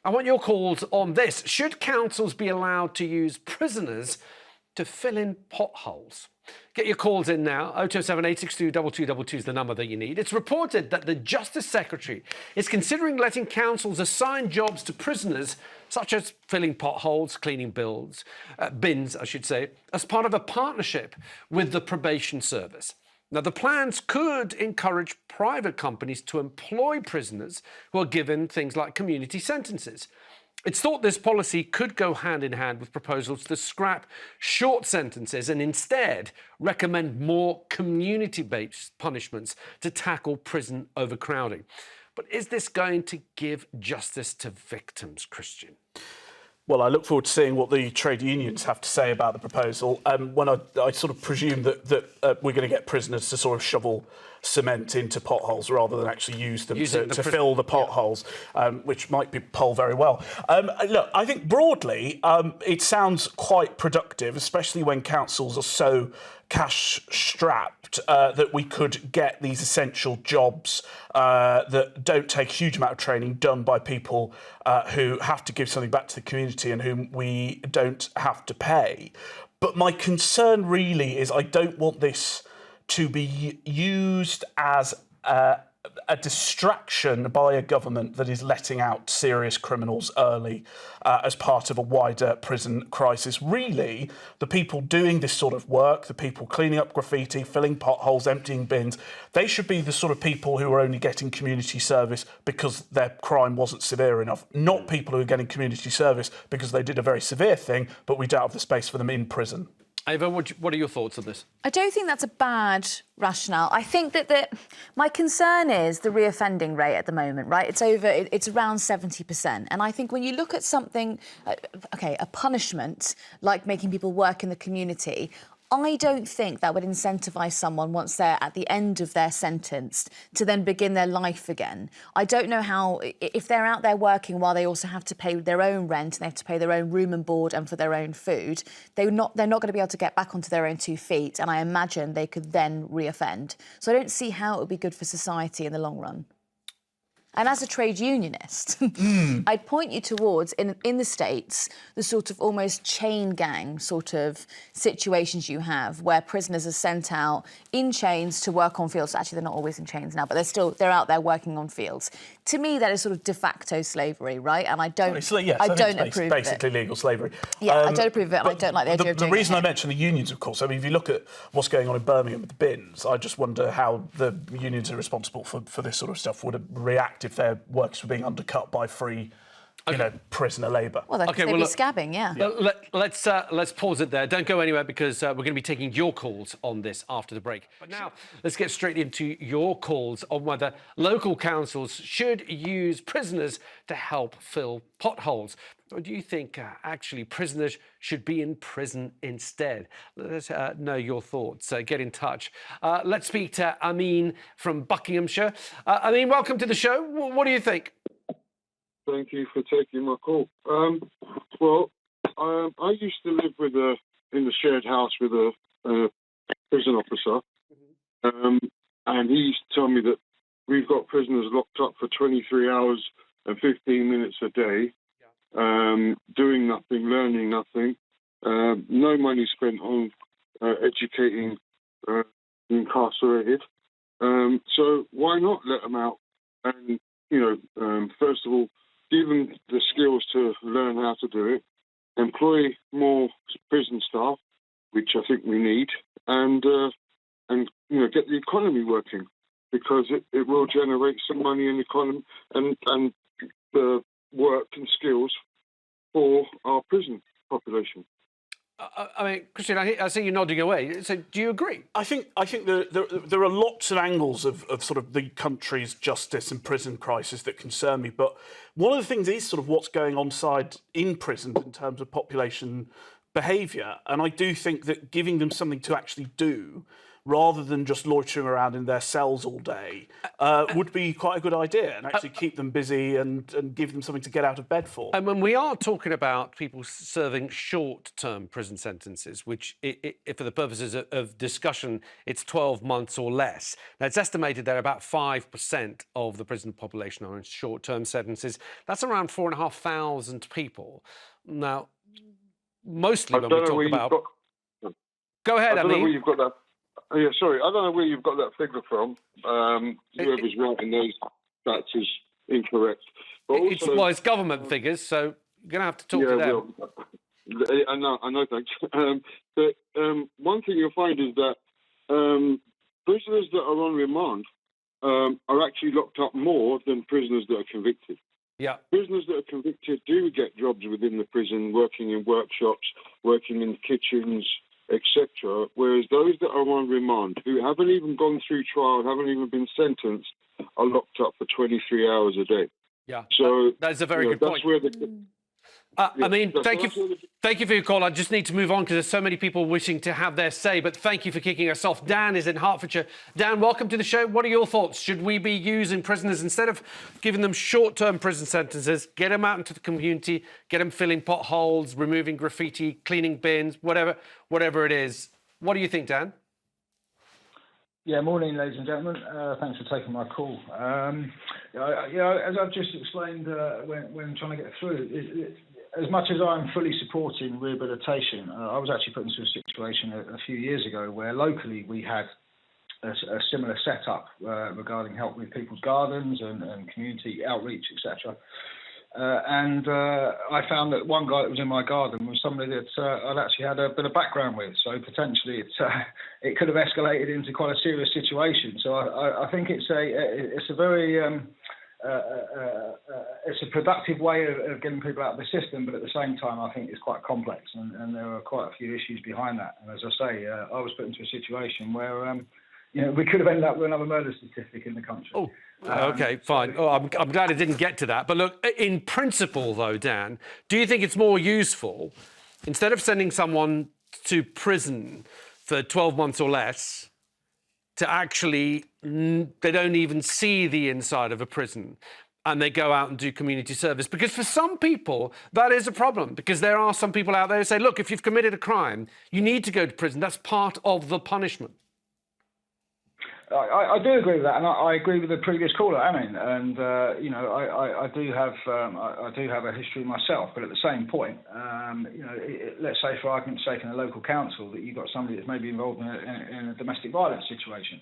I want your calls on this. Should councils be allowed to use prisoners to fill in potholes? Get your calls in now. 0207 862 2222 is the number that you need. It's reported that the Justice Secretary is considering letting councils assign jobs to prisoners, such as filling potholes, cleaning bins, as part of a partnership with the probation service. Now, the plans could encourage private companies to employ prisoners who are given things like community sentences. It's thought this policy could go hand in hand with proposals to scrap short sentences and instead recommend more community-based punishments to tackle prison overcrowding. But is this going to give justice to victims, Christian? Well, I look forward to seeing what the trade unions have to say about the proposal. When I sort of presume that we're going to get prisoners to sort of shovel cement into potholes rather than actually use them to fill the potholes, which might be poll very well. Look, I think broadly it sounds quite productive, especially when councils are so cash-strapped that we could get these essential jobs that don't take a huge amount of training done by people who have to give something back to the community and whom we don't have to pay. But my concern really is I don't want this to be used as a distraction by a government that is letting out serious criminals early as part of a wider prison crisis. Really, the people doing this sort of work, the people cleaning up graffiti, filling potholes, emptying bins, they should be the sort of people who are only getting community service because their crime wasn't severe enough, not people who are getting community service because they did a very severe thing, but we don't have the space for them in prison. Ava, what are your thoughts on this? I don't think that's a bad rationale. I think that my concern is the reoffending rate at the moment, right? It's around 70%. And I think when you look at something, a punishment like making people work in the community, I don't think that would incentivise someone once they're at the end of their sentence to then begin their life again. I don't know how, if they're out there working while they also have to pay their own rent and they have to pay their own room and board and for their own food, they're not going to be able to get back onto their own 2 feet, and I imagine they could then reoffend. So I don't see how it would be good for society in the long run. And as a trade unionist, I'd point you towards, in the States, the sort of almost chain gang sort of situations you have where prisoners are sent out in chains to work on fields. Actually, they're not always in chains now, but they're out there working on fields. To me, that is sort of de facto slavery, right? And I don't approve of it. Basically legal slavery. Yeah, I don't approve of it, and I don't like the idea of doing it. The reason I mention the unions, of course, I mean, if you look at what's going on in Birmingham with the bins, I just wonder how the unions are responsible for this sort of stuff would react if their works were being undercut by free, prisoner labour. Well, they'd be scabbing, yeah. Let's pause it there. Don't go anywhere because we're going to be taking your calls on this after the break. But now let's get straight into your calls on whether local councils should use prisoners to help fill potholes. Or do you think actually prisoners should be in prison instead? Let's know your thoughts. Get in touch. Let's speak to Amin from Buckinghamshire. Amin, welcome to the show. What do you think? Thank you for taking my call. I used to live in the shared house with a prison officer, and he used to tell me that we've got prisoners locked up for 23 hours and 15 minutes a day, doing nothing, learning nothing, no money spent on educating the incarcerated. So why not let them out and, first of all, give them the skills to learn how to do it, employ more prison staff, which I think we need, and get the economy working, because it will generate some money in the economy and the work and skills for our prison population. I mean, Christian, I see you nodding away. So, do you agree? I think there are lots of angles of sort of the country's justice and prison crisis that concern me. But one of the things is sort of what's going on in prisons in terms of population behaviour. And I do think that giving them something to actually do rather than just loitering around in their cells all day, would be quite a good idea, and actually keep them busy and give them something to get out of bed for. And when we are talking about people serving short-term prison sentences, which, for the purposes of discussion, it's 12 months or less. Now, it's estimated that about 5% of the prison population are in short-term sentences. That's around 4,500 people. Now, mostly when we talk about... Go ahead, I don't know where Amin. you've got that. Yeah, sorry, I don't know where you've got that figure from. Whoever's writing those facts is incorrect. But also, It's government figures, so you're going to have to talk to them. Well, I know, thanks. But one thing you'll find is that prisoners that are on remand are actually locked up more than prisoners that are convicted. Yeah. Prisoners that are convicted do get jobs within the prison, working in workshops, working in kitchens, etc. Whereas those that are on remand, who haven't even gone through trial, haven't even been sentenced, are locked up for 23 hours a day. Yeah. So that's a very good that's point. Where I mean, thank you for your call. I just need to move on because there's so many people wishing to have their say, but thank you for kicking us off. Dan is in Hertfordshire. Dan, welcome to the show. What are your thoughts? Should we be using prisoners, instead of giving them short-term prison sentences, get them out into the community, get them filling potholes, removing graffiti, cleaning bins, whatever it is? What do you think, Dan? Yeah, morning, ladies and gentlemen. Thanks for taking my call. As I've just explained when trying to get through, as much as I'm fully supporting rehabilitation, I was actually put into a situation a few years ago where locally we had a similar setup regarding help with people's gardens and community outreach, etc. And I found that one guy that was in my garden was somebody that I'd actually had a bit of background with, so potentially it could have escalated into quite a serious situation. So I think it's a very it's a productive way of getting people out of the system, but at the same time I think it's quite complex, and there are quite a few issues behind that. And as I say, I was put into a situation where we could have ended up with another murder statistic in the country. Oh, OK, fine. Oh, I'm glad I didn't get to that. But look, in principle, though, Dan, do you think it's more useful, instead of sending someone to prison for 12 months or less, to actually, they don't even see the inside of a prison and they go out and do community service? Because for some people, that is a problem, because there are some people out there who say, look, if you've committed a crime, you need to go to prison. That's part of the punishment. I do agree with that, and I agree with the previous caller, Amin. And I do have a history myself, but at the same point, let's say for argument's sake in a local council that you've got somebody that's maybe involved in a domestic violence situation.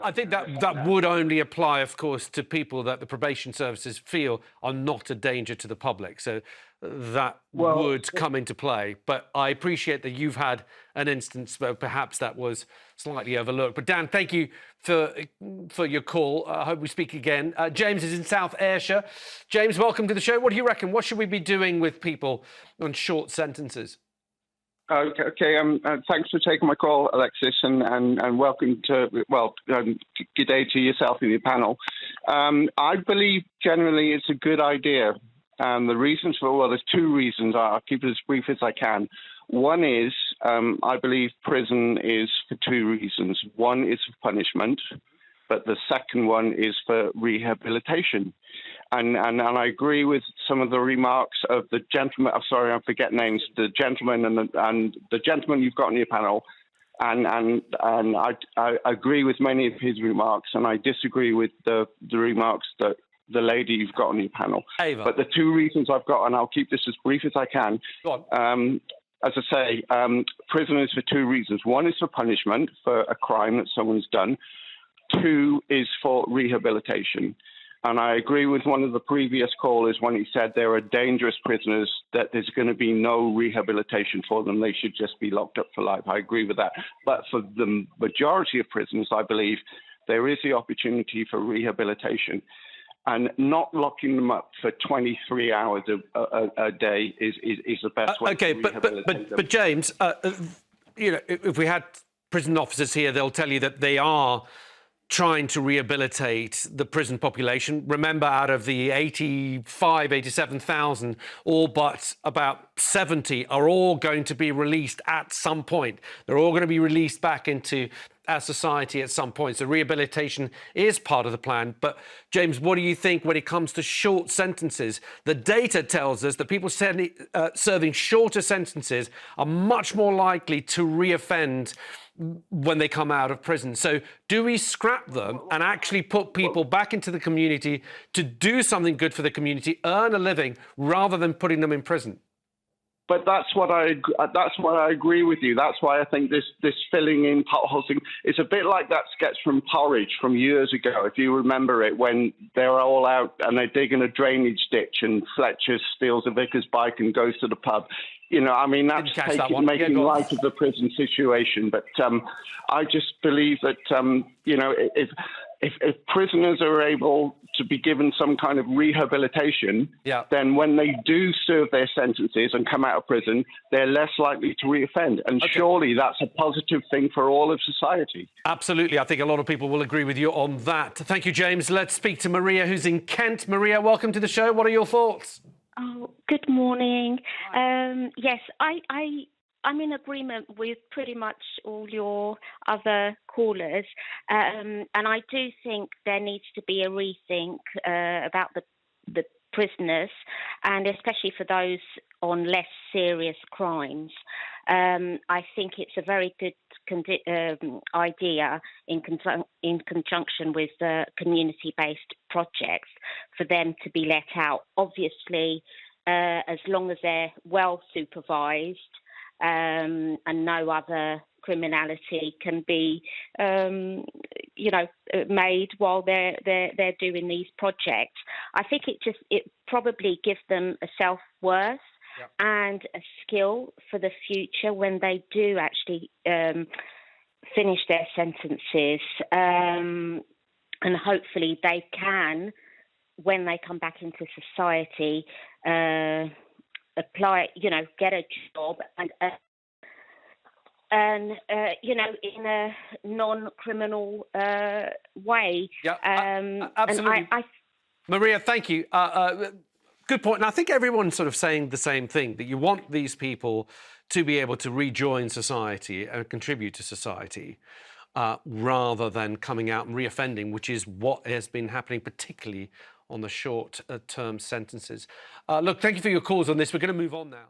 I think that would only apply, of course, to people that the probation services feel are not a danger to the public. So that would come into play. But I appreciate that you've had an instance where perhaps that was slightly overlooked. But Dan, thank you for your call. I hope we speak again. James is in South Ayrshire. James, welcome to the show. What do you reckon? What should we be doing with people on short sentences? Okay. Thanks for taking my call, Alexis, and welcome to, good day to yourself and your panel. I believe generally it's a good idea. The reasons there's two reasons. I'll keep it as brief as I can. One is, I believe prison is for two reasons. One is for punishment, but the second one is for rehabilitation. And I agree with some of the remarks of the gentleman. I'm sorry, I forget names. The gentleman and the gentleman you've got on your panel, and I agree with many of his remarks, and I disagree with the remarks that the lady you've got on your panel. Ava. But the two reasons I've got, and I'll keep this as brief as I can. Go on. As I say, prison is for two reasons. One is for punishment for a crime that someone's done. Two is for rehabilitation. And I agree with one of the previous callers when he said there are dangerous prisoners, that there's going to be no rehabilitation for them. They should just be locked up for life. I agree with that. But for the majority of prisoners, I believe there is the opportunity for rehabilitation. And not locking them up for 23 hours a day is the best way to rehabilitate them. But James, if we had prison officers here, they'll tell you that they are trying to rehabilitate the prison population. Remember, out of the 87,000, all but about 70 are all going to be released at some point. They're all going to be released back into our society at some point. So rehabilitation is part of the plan. But James, what do you think when it comes to short sentences? The data tells us that people serving shorter sentences are much more likely to reoffend when they come out of prison. So do we scrap them and actually put people back into the community to do something good for the community, earn a living, rather than putting them in prison? But that's what I agree with you. That's why I think this filling in potholes thing is a bit like that sketch from Porridge from years ago, if you remember it, when they're all out and they're digging a drainage ditch and Fletcher steals a vicar's bike and goes to the pub. You know, I mean, that's making light of the prison situation. But I just believe that, you know, if prisoners are able to be given some kind of rehabilitation, then when they do serve their sentences and come out of prison, they're less likely to reoffend. And surely that's a positive thing for all of society. Absolutely. I think a lot of people will agree with you on that. Thank you, James. Let's speak to Maria, who's in Kent. Maria, welcome to the show. What are your thoughts? Oh, good morning. Yes, I'm in agreement with pretty much all your other callers, and I do think there needs to be a rethink about the prisoners, and especially for those on less serious crimes. I think it's a very good idea in conjunction with the community-based projects for them to be let out. Obviously, as long as they're well supervised and no other criminality can be, made while they're doing these projects. I think it probably gives them a self-worth and a skill for the future when they do actually finish their sentences, and hopefully they can, when they come back into society, apply, get a job and in a non-criminal way. Absolutely. And Maria, thank you. Good point. And I think everyone's sort of saying the same thing, that you want these people to be able to rejoin society and contribute to society rather than coming out and reoffending, which is what has been happening, particularly on the short-term sentences. Look, thank you for your calls on this. We're going to move on now.